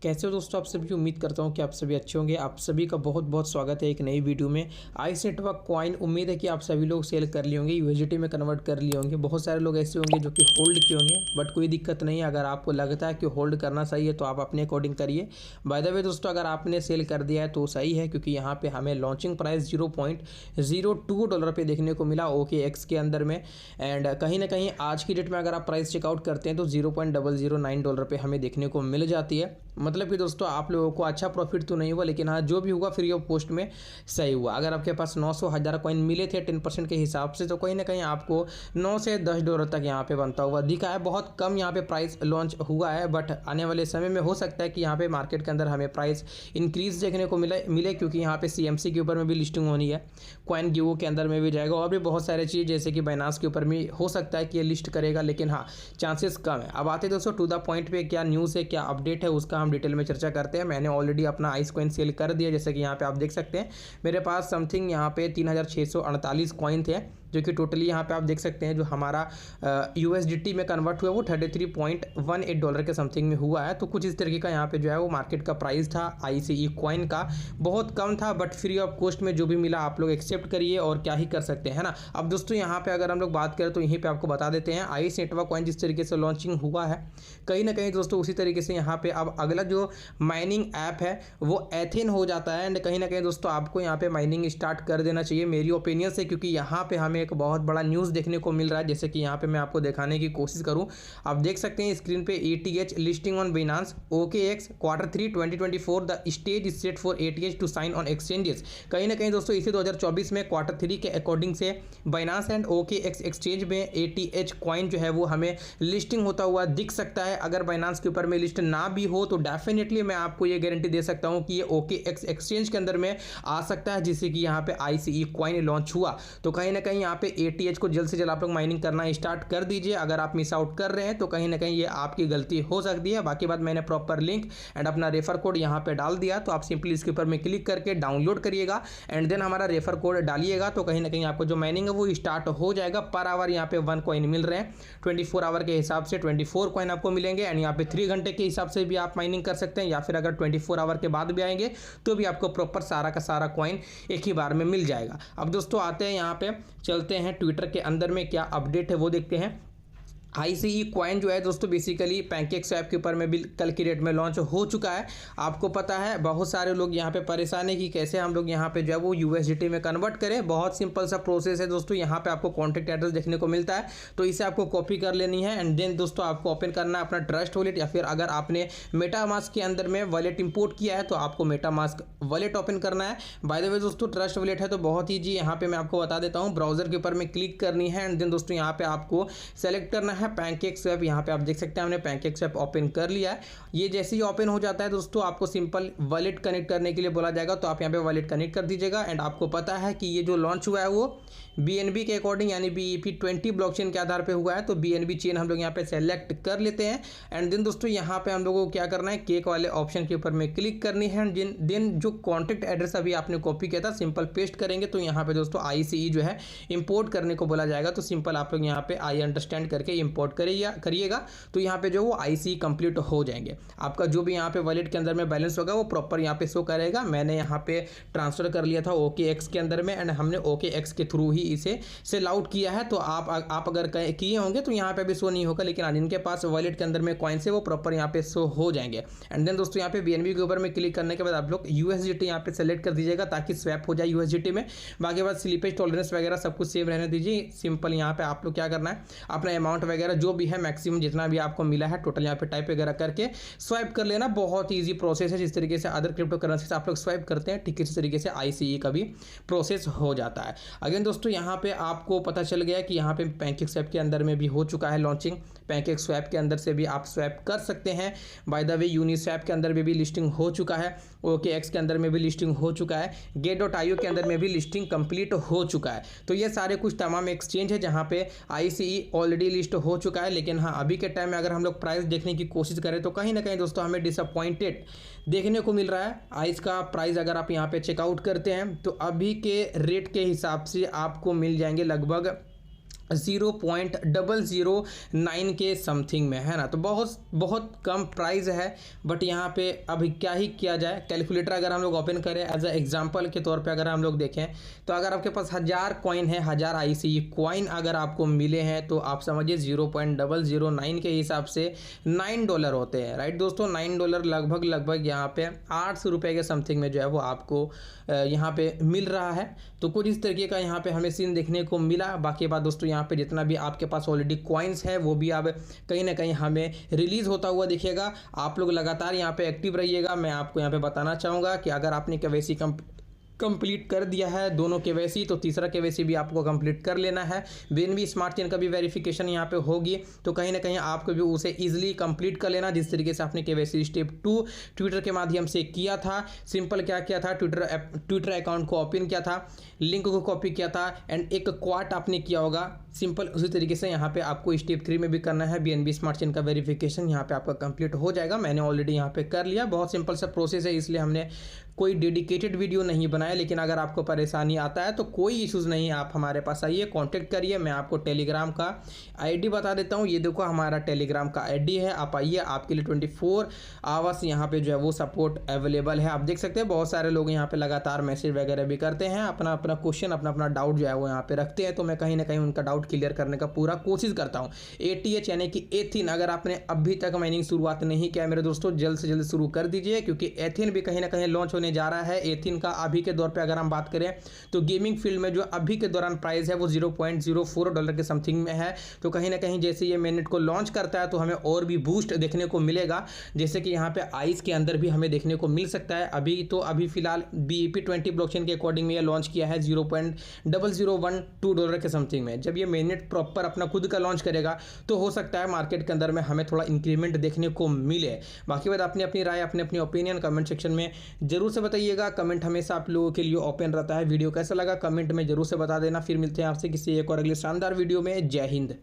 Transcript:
कैसे हो दोस्तों, आप सभी उम्मीद करता हूँ कि आप सभी अच्छे होंगे। आप सभी का बहुत बहुत स्वागत है एक नई वीडियो में। आइस नेटवर्क कॉइन, उम्मीद है कि आप सभी लोग सेल कर लिए होंगे, यूएसडीटी में कन्वर्ट कर लिए होंगे। बहुत सारे लोग ऐसे होंगे जो कि होल्ड किए होंगे, बट कोई दिक्कत नहीं है। अगर आपको लगता है कि होल्ड करना सही है तो आप अपने अकॉर्डिंग करिए। बाय द वे दोस्तों, अगर आपने सेल कर दिया है तो सही है, क्योंकि यहाँ पे हमें लॉन्चिंग प्राइस $0.02 पे देखने को मिला OKX के अंदर में। एंड कहीं ना कहीं आज की डेट में अगर आप प्राइस चेकआउट करते हैं तो $0.009 पे हमें देखने को मिल जाती है। मतलब कि दोस्तों आप लोगों को अच्छा प्रॉफिट तो नहीं हुआ, लेकिन हाँ जो भी हुआ फ्री ऑफ कॉस्ट में सही हुआ। अगर आपके पास 900,000 कॉइन मिले थे 10% के हिसाब से, तो कहीं ना कहीं आपको $9 से $10 तक यहाँ पे बनता हुआ दिखा है। बहुत कम यहाँ पे प्राइस लॉन्च हुआ है, बट आने वाले समय में हो सकता है कि यहाँ पे मार्केट के अंदर हमें प्राइस इंक्रीज देखने को मिले क्योंकि यहाँ पे CMC के ऊपर में भी लिस्टिंग होनी है, कॉइन गिवो के अंदर में भी जाएगा, और भी बहुत सारे चीज़ जैसे कि बाइनांस के ऊपर भी हो सकता है कि ये लिस्ट करेगा, लेकिन हाँ चांसेस कम है। अब आते दोस्तों टू द पॉइंट पे, क्या न्यूज़ है, क्या अपडेट है, उसका हम डिटेल में चर्चा करते हैं। मैंने ऑलरेडी अपना आइस कॉइन सेल कर दिया, जैसे कि यहाँ पे आप देख सकते हैं मेरे पास समथिंग यहाँ पे 3648 कॉइन थे, जो कि टोटली यहाँ पे आप देख सकते हैं जो हमारा USDT में कन्वर्ट हुआ वो $33.18 के समथिंग में हुआ है। तो कुछ इस तरीके का यहाँ पे जो है वो मार्केट का प्राइस था ICE कॉइन का, बहुत कम था, बट फ्री ऑफ कॉस्ट में जो भी मिला आप लोग एक्सेप्ट करिए, और क्या ही कर सकते हैं ना। अब दोस्तों यहाँ पे अगर हम लोग बात करें तो यहीं पे आपको बता देते हैं आइस नेटवर्क कॉइन जिस तरीके से लॉन्चिंग हुआ है, कहीं ना कहीं दोस्तों उसी तरीके से यहाँ पे अब अगला जो माइनिंग ऐप है वो एथेन हो जाता है। एंड कहीं ना कहीं दोस्तों आपको यहाँ पे माइनिंग स्टार्ट कर देना चाहिए मेरी ओपिनियन से, क्योंकि यहाँ पे हमें एक बहुत बड़ा न्यूज़ देखने को मिल रहा है। जैसे कि यहाँ पे मैं आपको दिखाने की कोशिश करूँ, आप देख सकते हैं स्क्रीन पे ATH listing on Binance OKX Q3 2024 the stage is set for ATH to sign on exchanges. कहीं ना कहीं दोस्तों इसी 2024 में Q3 के अकॉर्डिंग से बाइनांस एंड OKX एक्सचेंज में ATH कॉइन जो है वो हमें लिस्टिंग होता हुआ दिख सकता है। अगर बाइनांस के ऊपर में लिस्ट ना भी हो तो डेफिनेटली मैं आपको ये गारंटी दे सकता हूँ कि ये OKX एक्सचेंज के अंदर में आ सकता है, जिससे कि यहाँ पे ICE कॉइन लॉन्च हुआ। तो कहीं ना कहीं यहाँ पे ATH को जल्द से जल्द आप लोग माइनिंग करना स्टार्ट कर दीजिए। अगर आप मिस आउट कर रहे हैं तो कहीं ना कहीं ये आपकी गलती हो सकती है। बाकी बात मैंने प्रॉपर लिंक एंड अपना रेफर कोड यहाँ पे डाल दिया, तो आप सिंपली इसके ऊपर में क्लिक करके डाउनलोड करिएगा एंड देन हमारा रेफर कोड डालिएगा, तो कहीं ना कहीं आपको जो माइनिंग है वो स्टार्ट हो जाएगा। पर आवर यहाँ पे 1 कॉइन मिल रहे हैं, 24 आवर के हिसाब से 24 कॉइन आपको मिलेंगे। एंड यहाँ पे 3 घंटे के हिसाब से भी आप माइनिंग कर सकते हैं, या फिर अगर 24 आवर के बाद भी आएंगे तो भी आपको प्रॉपर सारा का सारा कॉइन एक ही बार में मिल जाएगा। अब दोस्तों आते हैं यहाँ पे, चलते हैं ट्विटर के अंदर में क्या अपडेट है वो देखते हैं। ICE कॉइन जो है दोस्तों बेसिकली पैनकेक स्वैप के ऊपर में भी कल की डेट में लॉन्च हो चुका है। आपको पता है बहुत सारे लोग यहाँ पे परेशान है कि कैसे हम लोग यहाँ पे जो है वो USDT में कन्वर्ट करें। बहुत सिंपल सा प्रोसेस है दोस्तों। यहाँ पे आपको कॉन्टैक्ट एड्रेस देखने को मिलता है, तो इसे आपको कॉपी कर लेनी है एंड देन दोस्तों आपको ओपन करना है अपना ट्रस्ट वॉलेट, या फिर अगर आपने मेटामास्क के अंदर में वॉलेट इंपोर्ट किया है तो आपको मेटामास्क वॉलेट ओपन करना है। बाय द वे दोस्तों ट्रस्ट वॉलेट है तो बहुत ईजी, यहाँ पे मैं आपको बता देता हूँ। ब्राउजर के ऊपर में क्लिक करनी है एंड देन दोस्तों यहाँ पे आपको सेलेक्ट करना है पैनकेक स्वैप। यहाँ पे आप देख सकते हैं हमने पैनकेक स्वैप ओपन कर लिया है। ये जैसे ही ओपन हो जाता है दोस्तों आपको सिंपल वॉलेट कनेक्ट करने के लिए बोला जाएगा, तो आप यहाँ पे वॉलेट कनेक्ट कर दीजिएगा। एंड आपको पता है कि ये जो लॉन्च हुआ है वो BNB के अकॉर्डिंग यानी BEP20 ब्लॉकचेन के आधार पे हुआ है, तो BNB चेन हम लोग यहाँ पे सेलेक्ट कर लेते हैं। एंड देन दोस्तों यहाँ पे हम लोगों को क्या करना है, केक वाले ऑप्शन के ऊपर में क्लिक करनी है। एंड देन जो कॉन्टैक्ट एड्रेस अभी आपने कॉपी किया था सिंपल पेस्ट करेंगे, तो यहाँ पे दोस्तों ICE जो है इंपोर्ट करने को बोला जाएगा, तो सिंपल आप लोग यहाँ पे आई अंडरस्टैंड करके इंपोर्ट करिएगा, तो यहाँ पे जो वो ICE कंप्लीट हो जाएंगे। आपका जो भी यहाँ पे वॉलेट के अंदर में बैलेंस होगा वो प्रॉपर यहाँ पे शो करेगा। मैंने यहाँ पे ट्रांसफर कर लिया था OKX के अंदर में, एंड हमने OKX के थ्रू ही इसे सेल आउट किया है। तो आप अगर किए होंगे तो यहाँ पे भी शो नहीं होगा, लेकिन जिनके पास वॉलेट के अंदर में कॉइन्स है वो प्रॉपर यहाँ पे शो हो जाएंगे। एंड देन दोस्तों यहाँ पे BNB के ऊपर में क्लिक करने के बाद आप लोग USDT यहाँ पे सेलेक्ट कर दीजिएगा ताकि स्वैप हो जाए USDT में। बाकी बात स्लिपेज टॉलरेंस वगैरह सब कुछ सेव रहने दीजिए। सिंपल यहाँ पे आप लोग क्या करना है, अपना अमाउंट वगैरह जो भी है मैक्सिमम जितना भी आपको मिला है टोटल यहाँ पे टाइप वगैरह करके स्वाइप कर लेना। बहुत ईजी प्रोसेस है, जिस तरीके से अदर क्रिप्टो करेंसी से आप लोग स्वाइप करते हैं ठीक इसी तरीके से ICE का भी प्रोसेस हो जाता है। अगेन दोस्तों यहाँ पे आपको पता चल गया कि यहाँ पे पैनकेक स्वैप के अंदर में भी हो चुका है लॉन्चिंग। पैनकेक स्वैप के अंदर से भी आप स्वैप कर सकते हैं। बाय द वे यूनिस्वैप के अंदर में भी लिस्टिंग हो चुका है, OKX के अंदर में भी लिस्टिंग हो चुका है, Gate.io के अंदर में भी लिस्टिंग कंप्लीट हो चुका है। तो ये सारे कुछ तमाम एक्सचेंज है जहाँ पे ICE ऑलरेडी लिस्ट हो चुका है। लेकिन हाँ अभी के टाइम में अगर हम लोग प्राइस देखने की कोशिश करें तो कहीं ना कहीं दोस्तों हमें डिसअपॉइंटेड देखने को मिल रहा है। आइस का प्राइस अगर आप यहाँ पे चेकआउट करते हैं तो अभी के रेट के हिसाब से आपको मिल जाएंगे लगभग 0.009 के समथिंग में है ना। तो बहुत बहुत कम प्राइस है, बट यहाँ पे अभी क्या ही किया जाए। कैलकुलेटर अगर हम लोग ओपन करें एज अ एग्जांपल के तौर पे अगर हम लोग देखें, तो अगर आपके पास 1000 कॉइन है, 1000 ICE कॉइन अगर आपको मिले हैं, तो आप समझिए 0.009 के हिसाब से $9 होते हैं, राइट दोस्तों। $9 लगभग यहाँ पे 800 रुपये के समथिंग में जो है वो आपको यहाँ पे मिल रहा है। तो कुछ इस तरीके का यहाँ पे हमें सीन देखने को मिला। बाकी बात दोस्तों, यहाँ पे जितना भी आपके पास ऑलरेडी कॉइन्स है वो भी अब कहीं ना कहीं हमें रिलीज होता हुआ दिखेगा। आप लोग लगातार यहाँ पे एक्टिव रहिएगा। मैं आपको यहाँ पे बताना चाहूँगा कि अगर आपने केवाईसी कंप्लीट कर दिया है, दोनों केवाईसी, तो तीसरा केवाईसी भी आपको कंप्लीट कर लेना है। बीएनबी स्मार्ट चेन का भी वेरिफिकेशन यहाँ पे होगी, तो कहीं ना कहीं आपको भी उसे इजीली कंप्लीट कर लेना, जिस तरीके से आपने केवाईसी स्टेप 2 ट्विटर के माध्यम से किया था। सिंपल क्या किया था, ट्विटर अकाउंट को ओपन किया था, लिंक को कॉपी किया था एंड एक क्वाट आपने किया होगा। सिंपल उसी तरीके से यहाँ पे आपको स्टेप 3 में भी करना है। बीएनबी स्मार्ट चेन का वेरिफिकेशन यहाँ पे आपका कंप्लीट हो जाएगा। मैंने ऑलरेडी यहाँ पे कर लिया। बहुत सिंपल सा प्रोसेस है, इसलिए हमने कोई डेडिकेटेड वीडियो नहीं बनाया। लेकिन अगर आपको परेशानी आता है तो कोई इश्यूज़ नहीं है, आप हमारे पास आइए, कांटेक्ट करिए। मैं आपको टेलीग्राम का आईडी बता देता हूँ। ये देखो हमारा टेलीग्राम का आईडी है, आप आइए, आपके लिए 24 आवर्स यहाँ पे जो है वो सपोर्ट अवेलेबल है। आप देख सकते हैं बहुत सारे लोग यहाँ पे लगातार मैसेज वगैरह भी करते हैं, अपना अपना क्वेश्चन अपना डाउट जो है वो यहाँ पे रखते हैं। तो मैं कहीं ना कहीं उनका डाउट क्लियर करने का पूरा कोशिश करता हूँ। ATH यानी कि एथिन, अगर आपने अभी तक माइनिंग शुरुआत नहीं किया मेरे दोस्तों, जल्द से जल्द शुरू कर दीजिए, क्योंकि एथिन भी कहीं ना कहीं लॉन्च होने जा रहा है। एथिन का अभी के दौर पे अगर हम बात करें तो गेमिंग फील्ड में जो अभी के दौरान प्राइस है वो $0.04 के समथिंग में है। तो कहीं ना कहीं जैसे ये मेननेट को लॉन्च करता है तो हमें और भी बूस्ट देखने को मिलेगा, जैसे कि यहाँ पे आइस के अंदर भी हमें देखने को मिल सकता है। अभी फिलहाल BEP20 ब्लॉकचेन के अकॉर्डिंग में ये लॉन्च किया है $0.0012 के समथिंग में। जब ये मेननेट प्रॉपर अपना खुद का लॉन्च करेगा तो हो सकता है मार्केट के अंदर में हमें थोड़ा इंक्रीमेंट देखने को मिले। बाकी बात अपनी अपनी राय, अपनी ओपिनियन कमेंट सेक्शन में जरूर से बताइएगा। कमेंट हमेशा आप लोगों के लिए ओपन रहता है। वीडियो कैसा लगा कमेंट में जरूर से बता देना। फिर मिलते हैं आपसे किसी एक और अगले शानदार वीडियो में। जय हिंद।